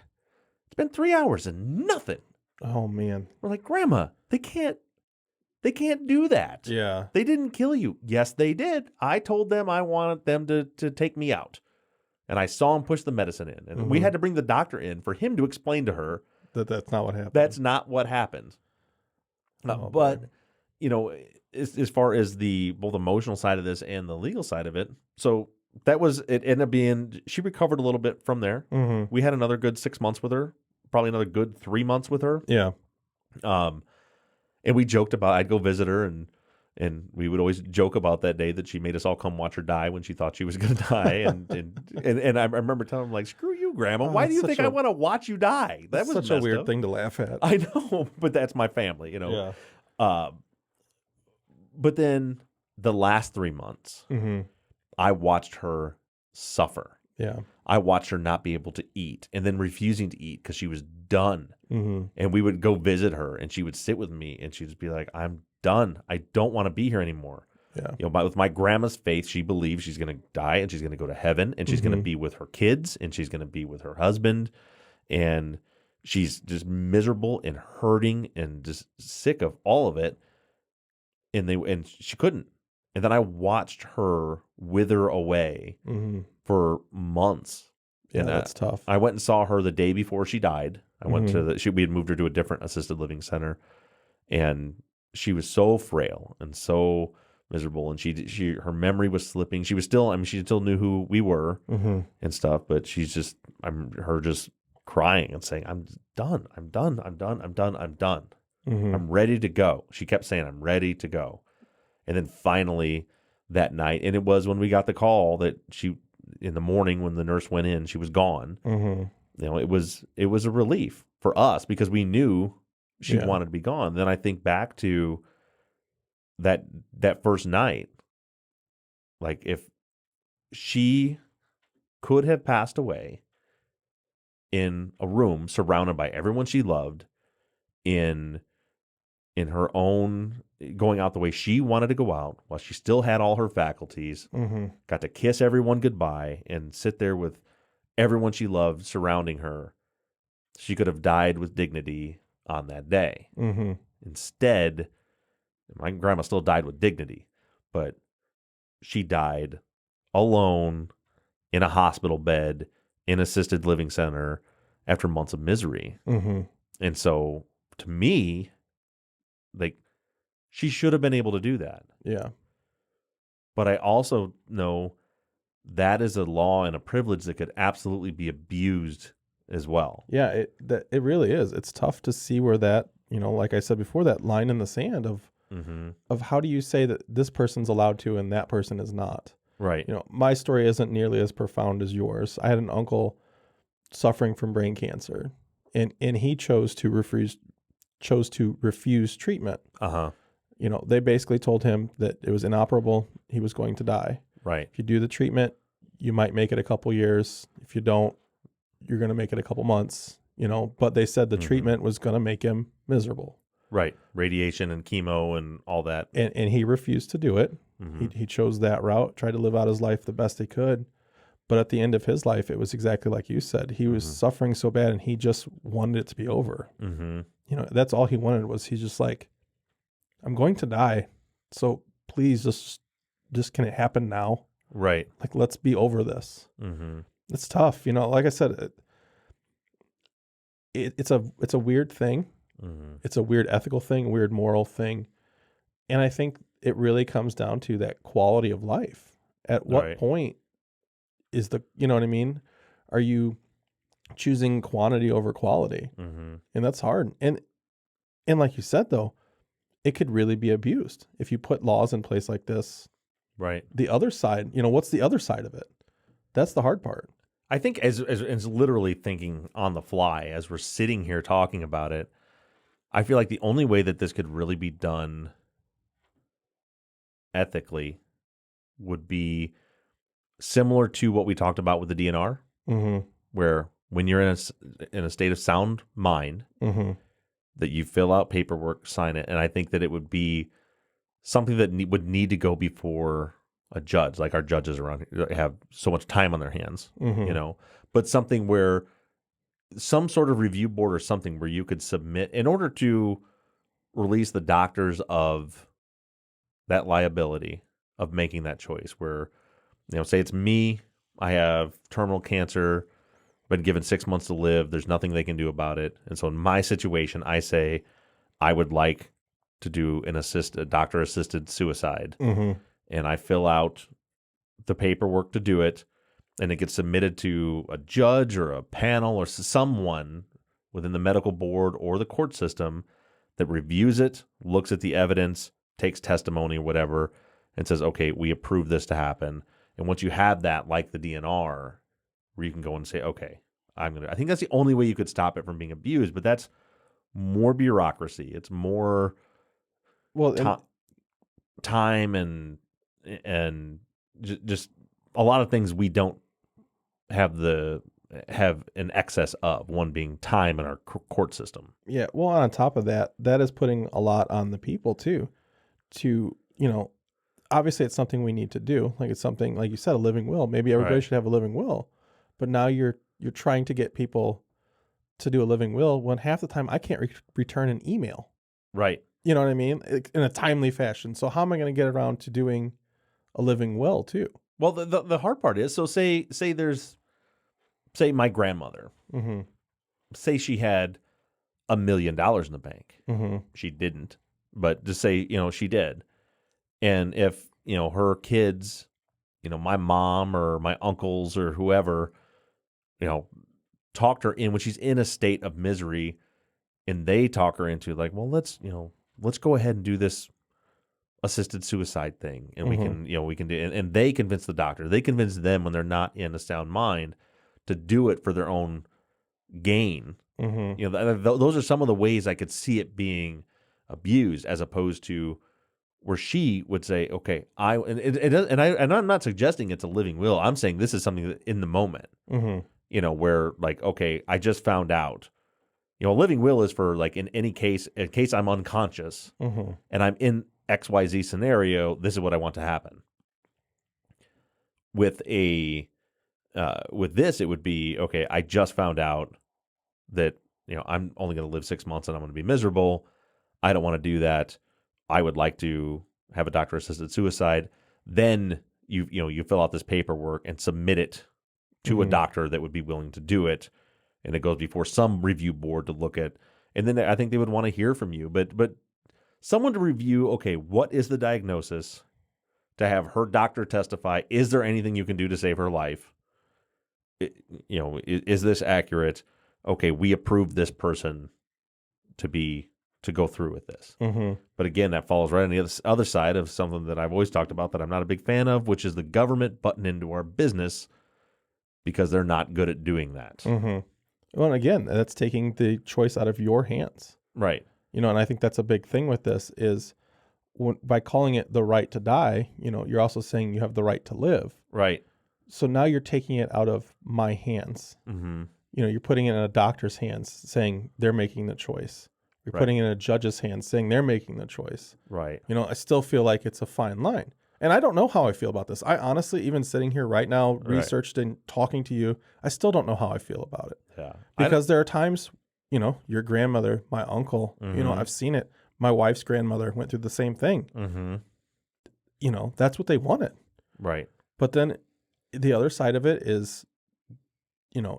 "It's been 3 hours and nothing." Oh, man. We're like, "Grandma, they can't do that. Yeah. They didn't kill you." "Yes, they did. I told them I wanted them to take me out. And I saw him push the medicine in. And we had to bring the doctor in for him to explain to her That's not what happened. that's not what happened." But, as far as the both emotional side of this and the legal side of it, so that was, it ended up being, she recovered a little bit from there. Mm-hmm. We had another good 6 months with her, probably another good 3 months with her. Yeah. And we joked about, I'd go visit her, and we would always joke about that day that she made us all come watch her die when she thought she was going to die. And I remember telling her, like, screw you, Grandma. Why do you think I want to watch you die? That was such a weird up. thing to laugh at. I know, but that's my family, you know. Yeah. But then the last 3 months, Mm-hmm. I watched her suffer. Yeah. I watched her not be able to eat and then refusing to eat because she was done. Mm-hmm. And we would go visit her, and she would sit with me, and she'd just be like, I'm done. I don't want to be here anymore. Yeah. You know, with my grandma's faith, she believes she's going to die and she's going to go to heaven, and she's going to be with her kids, and she's going to be with her husband, and she's just miserable and hurting and just sick of all of it. And she couldn't. And then I watched her wither away for months. Yeah, and that's tough. I went and saw her the day before she died. I went to we had moved her to a different assisted living center, and she was so frail and so miserable, and her memory was slipping. She was still, I mean, she still knew who we were and stuff, but she's just, her just crying and saying, I'm done. I'm done. I'm done. I'm done. I'm done. I'm ready to go. She kept saying, I'm ready to go. And then finally that night, and it was when we got the call that she, in the morning when the nurse went in, she was gone. You know, it was a relief for us because we knew she wanted to be gone. Then I think back to that first night, like if she could have passed away in a room surrounded by everyone she loved, in her own, going out the way she wanted to go out while she still had all her faculties, got to kiss everyone goodbye and sit there with everyone she loved surrounding her, she could have died with dignity on that day. Instead, my grandma still died with dignity, but she died alone in a hospital bed in assisted living center after months of misery. And so to me, like, she should have been able to do that. Yeah. But I also know that is a law and a privilege that could absolutely be abused as well. Yeah, it really is. It's tough to see where that, you know, like I said before, that line in the sand of how do you say that this person's allowed to and that person is not? Right. You know, my story isn't nearly as profound as yours. I had an uncle suffering from brain cancer, and he chose to refuse treatment. You know, they basically told him that it was inoperable. He was going to die. Right. If you do the treatment, you might make it a couple years. If you don't, you're going to make it a couple months, you know, but they said the treatment was going to make him miserable. Right. Radiation and chemo and all that. And he refused to do it. He chose that route, tried to live out his life the best he could. But at the end of his life, it was exactly like you said. He was suffering so bad, and he just wanted it to be over. You know, that's all he wanted. Was he's just like, I'm going to die, so please just can it happen now? Right. Like, let's be over this. It's tough, you know. Like I said, it's a weird thing. It's a weird ethical thing, weird moral thing, and I think it really comes down to that quality of life. At what point is you know what I mean? Are you choosing quantity over quality? And that's hard. And like you said, though, it could really be abused if you put laws in place like this. Right. The other side, you know, what's the other side of it? That's the hard part. I think as literally thinking on the fly as we're sitting here talking about it, I feel like the only way that this could really be done ethically would be similar to what we talked about with the DNR, where when you're in a state of sound mind, that you fill out paperwork, sign it, and I think that it would be something that would need to go before a judge, like our judges around here have so much time on their hands, you know, but something where some sort of review board or something where you could submit in order to release the doctors of that liability of making that choice where, you know, say it's me, I have terminal cancer, been given 6 months to live, there's nothing they can do about it. And so in my situation, I say I would like to do a doctor-assisted suicide. And I fill out the paperwork to do it, and it gets submitted to a judge or a panel or someone within the medical board or the court system that reviews it, looks at the evidence, takes testimony or whatever, and says, okay, we approve this to happen. And once you have that, like the DNR, where you can go and say, okay, I think that's the only way you could stop it from being abused, but that's more bureaucracy. It's more time and just a lot of things we don't have an excess of, one being time in our court system. Yeah. Well, on top of that, that is putting a lot on the people too, to, obviously it's something we need to do. Like it's something, like you said, a living will. Maybe everybody should have a living will, but now you're trying to get people to do a living will when half the time I can't return an email. Right. You know what I mean? In a timely fashion. So how am I going to get around to doing a living will too? Well, the hard part is, so say my grandmother, say she had $1 million in the bank. She didn't, but just say, she did. And if, her kids, my mom or my uncles or whoever, talked her in when she's in a state of misery, and they talk her into like, well, let's go ahead and do this assisted suicide thing. And we can do, and they convince the doctor, they convince them when they're not in a sound mind to do it for their own gain. Those are some of the ways I could see it being abused, as opposed to where she would say, okay, I'm not suggesting it's a living will. I'm saying this is something that in the moment, where like, okay, I just found out, a living will is for like in case I'm unconscious and I'm in XYZ scenario, this is what I want to happen. With this, it would be, okay, I just found out that, I'm only going to live 6 months and I'm going to be miserable. I don't want to do that. I would like to have a doctor-assisted suicide. Then you fill out this paperwork and submit it to a doctor that would be willing to do it, and it goes before some review board to look at. And then I think they would want to hear from you, but someone to review. Okay, what is the diagnosis? To have her doctor testify. Is there anything you can do to save her life? Is this accurate? Okay, we approve this person to go through with this. But again, that falls right on the other side of something that I've always talked about that I'm not a big fan of, which is the government butting into our business because they're not good at doing that. Well, and again, that's taking the choice out of your hands. Right. And I think that's a big thing with this is by calling it the right to die, you're also saying you have the right to live. Right. So now you're taking it out of my hands. You're putting it in a doctor's hands, saying they're making the choice. You're putting it in a judge's hands, saying they're making the choice. Right. I still feel like it's a fine line. And I don't know how I feel about this. I honestly, even sitting here right now, researched and talking to you, I still don't know how I feel about it. Yeah. Because there are times, your grandmother, my uncle, I've seen it. My wife's grandmother went through the same thing. That's what they wanted. Right. But then the other side of it is,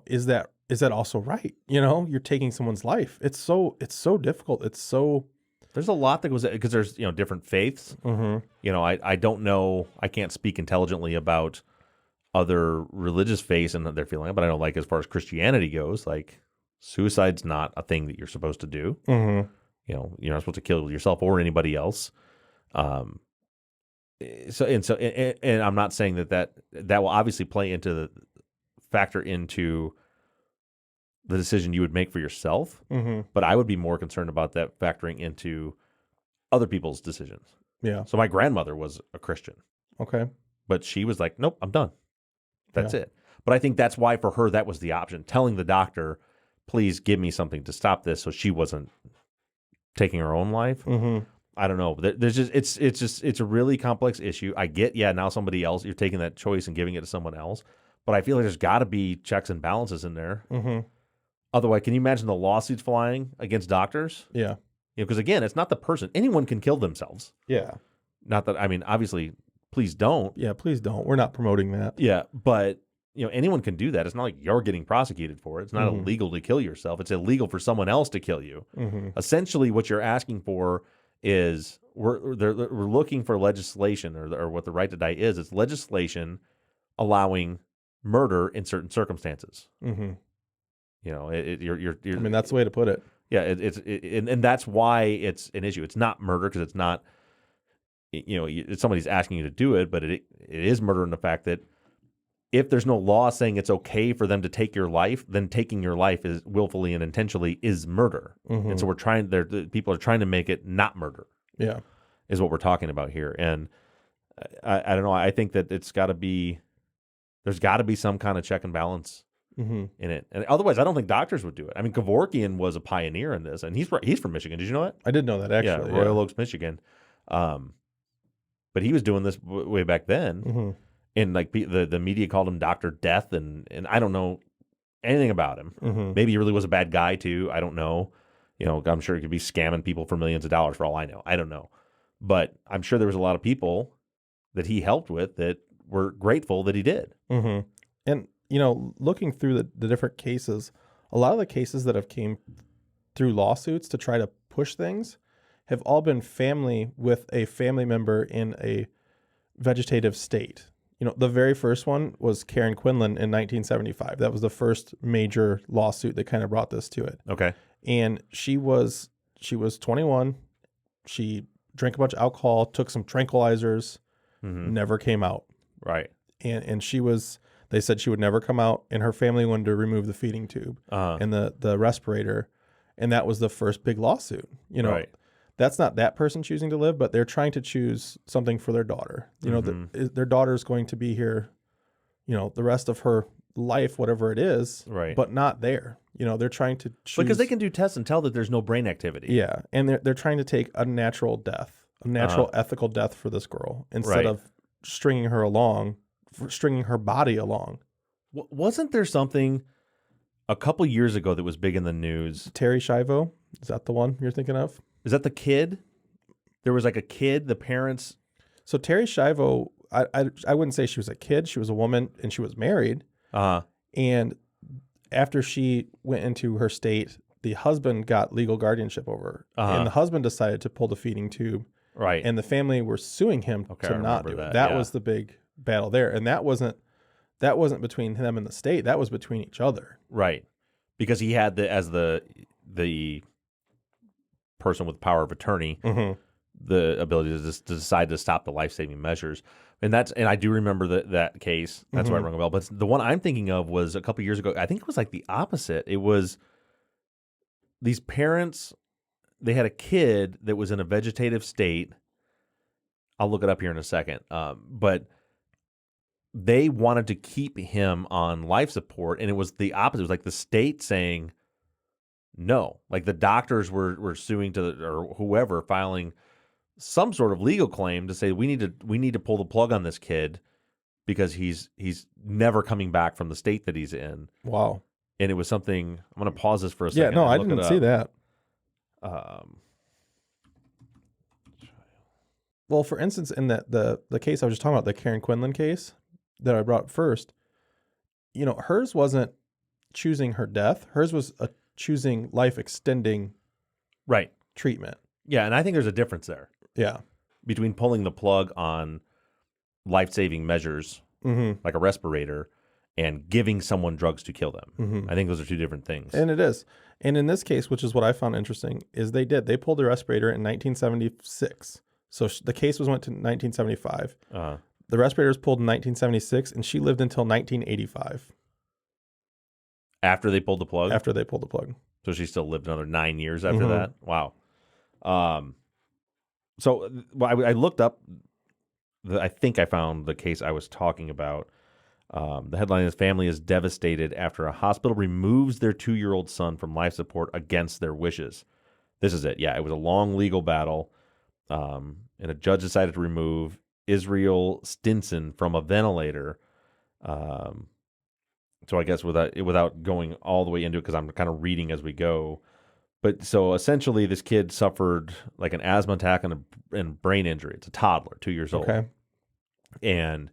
is that also right? You're taking someone's life. It's so difficult. There's a lot that goes, because there's, different faiths. I don't know, I can't speak intelligently about other religious faiths and their feeling, but I know, like, as far as Christianity goes, like, suicide's not a thing that you're supposed to do. You're not supposed to kill yourself or anybody else. And I'm not saying that will obviously factor into the decision you would make for yourself, but I would be more concerned about that factoring into other people's decisions. Yeah. So my grandmother was a Christian. Okay. But she was like, nope, I'm done. That's it. But I think that's why for her, that was the option. Telling the doctor, please give me something to stop this, so she wasn't taking her own life. I don't know. There's it's a really complex issue. I get, now somebody else, you're taking that choice and giving it to someone else. But I feel like there's got to be checks and balances in there. Otherwise, can you imagine the lawsuits flying against doctors? Yeah. Because again, it's not the person. Anyone can kill themselves. Yeah. Not that, obviously, please don't. Yeah, please don't. We're not promoting that. Yeah, but anyone can do that. It's not like you're getting prosecuted for it. It's not illegal to kill yourself. It's illegal for someone else to kill you. Essentially, what you're asking for is we're looking for legislation, or what the right to die is. It's legislation allowing murder in certain circumstances. Mm-hmm. You know, you're I mean, that's the way to put it. Yeah, and that's why it's an issue. It's not murder because it's not, you know, it's somebody's asking you to do it, but it is murder in the fact that if there's no law saying it's okay for them to take your life, then taking your life is willfully and intentionally is murder. Mm-hmm. And so people are trying to make it not murder. Yeah, is what we're talking about here. And I don't know. I think that there's got to be some kind of check and balance in it. And otherwise, I don't think doctors would do it. I mean, Kevorkian was a pioneer in this, and he's from Michigan. Did you know that? I did know that, actually. Yeah, Royal Oaks, Michigan. But he was doing this way back then. Mm-hmm. And like the media called him Dr. Death, and I don't know anything about him. Mm-hmm. Maybe he really was a bad guy too. I don't know. You know, I'm sure he could be scamming people for millions of dollars for all I know. I don't know. But I'm sure there was a lot of people that he helped with that were grateful that he did. Mm-hmm. And, you know, looking through the different cases, a lot of the cases that have came through lawsuits to try to push things have all been family with a family member in a vegetative state. You know, the very first one was Karen Quinlan in 1975. That was the first major lawsuit that kind of brought this to it. Okay. And she was 21. She drank a bunch of alcohol, took some tranquilizers, never came out. Right. And they said she would never come out, and her family wanted to remove the feeding tube and the respirator. And that was the first big lawsuit. You know, that's not that person choosing to live, but they're trying to choose something for their daughter. You know, their daughter is going to be here, you know, the rest of her life, whatever it is, but not there. You know, they're trying to choose. Because they can do tests and tell that there's no brain activity. Yeah. And they're trying to take a natural death, a natural ethical death for this girl instead of stringing her body along. Wasn't there something a couple years ago that was big in the news? Terry Schiavo, is that the one you're thinking of? Is that the kid? There was like a kid, the parents. So Terry Schiavo, I wouldn't say she was a kid. She was a woman, and she was married. And after she went into her state, the husband got legal guardianship over her. And the husband decided to pull the feeding tube. Right. And the family were suing him to not do it. That was the big battle there. And that wasn't between them and the state. That was between each other. Right. Because he had the person with power of attorney, the ability to decide to stop the life-saving measures. And I do remember that case. That's why I rung a bell. But the one I'm thinking of was a couple years ago. I think it was like the opposite. It was these parents, they had a kid that was in a vegetative state. I'll look it up here in a second. But they wanted to keep him on life support, and it was the opposite. It was like the state saying no. Like the doctors were suing or whoever, filing some sort of legal claim to say we need to pull the plug on this kid because he's never coming back from the state that he's in. Wow. And it was something. I'm going to pause this for a second. Yeah, no, I didn't see that. Well, for instance, in the case I was just talking about, the Karen Quinlan case that I brought up first, you know, hers wasn't choosing her death. Hers was choosing life extending treatment. Yeah, and I think there's a difference there. Yeah. Between pulling the plug on life-saving measures, like a respirator, and giving someone drugs to kill them. I think those are two different things. And it is. And in this case, which is what I found interesting, is they pulled the respirator in 1976. So the case went to 1975. The respirator was pulled in 1976, and she lived until 1985. After they pulled the plug? After they pulled the plug. So she still lived another 9 years after that? Wow. So I looked up, I think I found the case I was talking about. The headline is, family is devastated after a hospital removes their 2-year-old son from life support against their wishes. This is it. Yeah, it was a long legal battle. And a judge decided to remove Israel Stinson from a ventilator. So I guess without going all the way into it, because I'm kind of reading as we go. But so essentially, this kid suffered like an asthma attack and brain injury. It's a toddler, 2 years old. Okay. And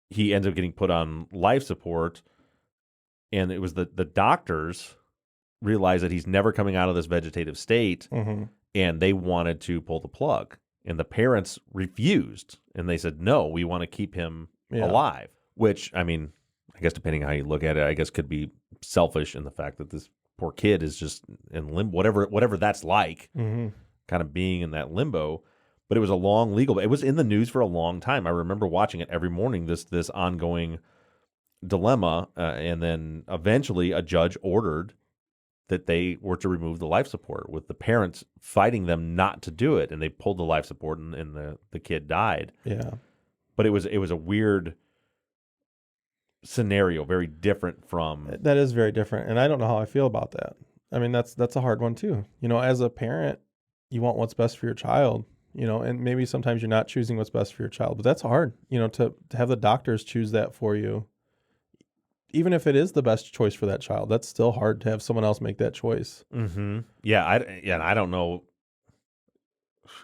he ends up getting put on life support. And it was the doctors realized that he's never coming out of this vegetative state. and they wanted to pull the plug, and the parents refused, and they said, no, we want to keep him alive, which, I mean, I guess depending on how you look at it, I guess could be selfish in the fact that this poor kid is just in limbo, whatever that's like, kind of being in that limbo. But it was a long legal, it was in the news for a long time. I remember watching it every morning, this ongoing dilemma, and then eventually a judge ordered that they were to remove the life support, with the parents fighting them not to do it, and they pulled the life support, and the kid died. Yeah. But it was a weird scenario, very different from... That is very different, and I don't know how I feel about that. I mean, that's a hard one too. You know, as a parent, you want what's best for your child, you know, and maybe sometimes you're not choosing what's best for your child, but that's hard, you know, to have the doctors choose that for you. Even if it is the best choice for that child, that's still hard to have someone else make that choice. Mm-hmm. Yeah, I don't know.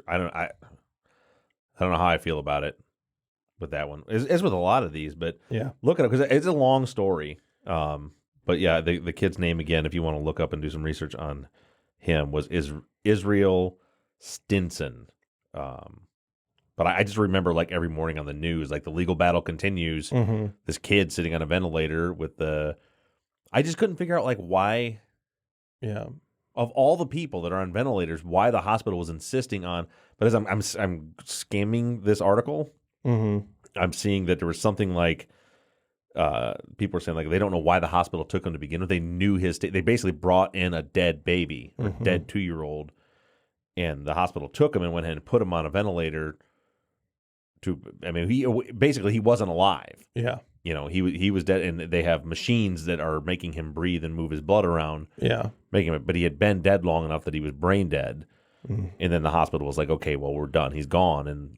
I don't know how I feel about it with that one. It's with a lot of these, but yeah, look at it, because it's a long story. But yeah, the kid's name again, if you want to look up and do some research on him, was Israel Stinson. But I just remember, like, every morning on the news, like, the legal battle continues. This kid sitting on a ventilator with I just couldn't figure out, like, why. Yeah. Of all the people that are on ventilators, why the hospital was insisting on. But as I'm skimming this article, I'm seeing that there was something like people are saying, like, they don't know why the hospital took him to begin with. They knew his state. They basically brought in a dead baby, or a dead 2-year-old, and the hospital took him and went ahead and put him on a ventilator. I mean, he wasn't alive. Yeah. You know, he was dead, and they have machines that are making him breathe and move his blood around. Yeah. But he had been dead long enough that he was brain dead. And then the hospital was like, okay, well, we're done. He's gone. And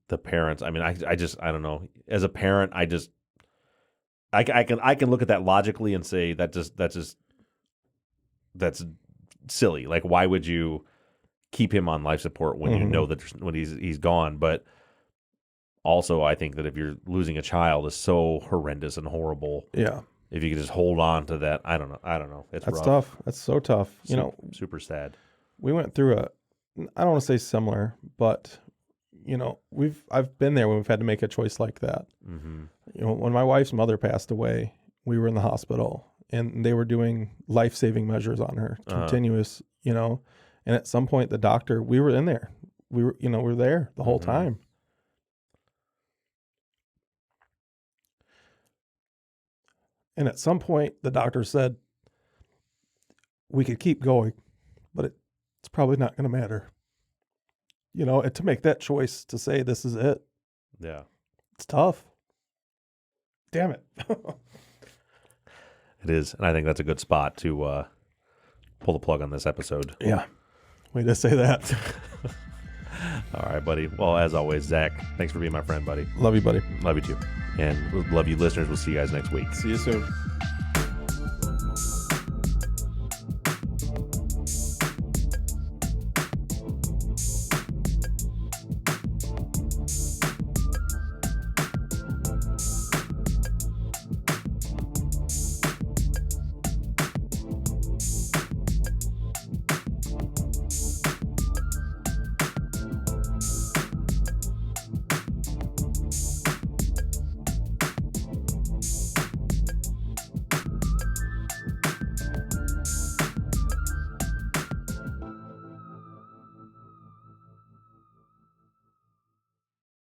the parents, I mean, I don't know. As a parent, I can look at that logically and say that's silly. Like, why would you keep him on life support when you know that when he's gone? But also, I think that if you're losing a child is so horrendous and horrible. Yeah. If you could just hold on to that, I don't know. That's rough. Tough. That's so tough. You know, super sad. We went through I don't want to say similar, but you know, I've been there when we've had to make a choice like that. You know, when my wife's mother passed away, we were in the hospital and they were doing life-saving measures on her, continuous, you know, and at some point we were in there. We were there the whole time. And at some point, the doctor said, we could keep going, but it's probably not going to matter. You know, and to make that choice to say this is it. Yeah. It's tough. Damn it. It is. And I think that's a good spot to pull the plug on this episode. Yeah. Way to say that. All right, buddy. Well, as always, Zach, thanks for being my friend, buddy. Love you, buddy. Love you too. And love you, listeners. We'll see you guys next week. See you soon.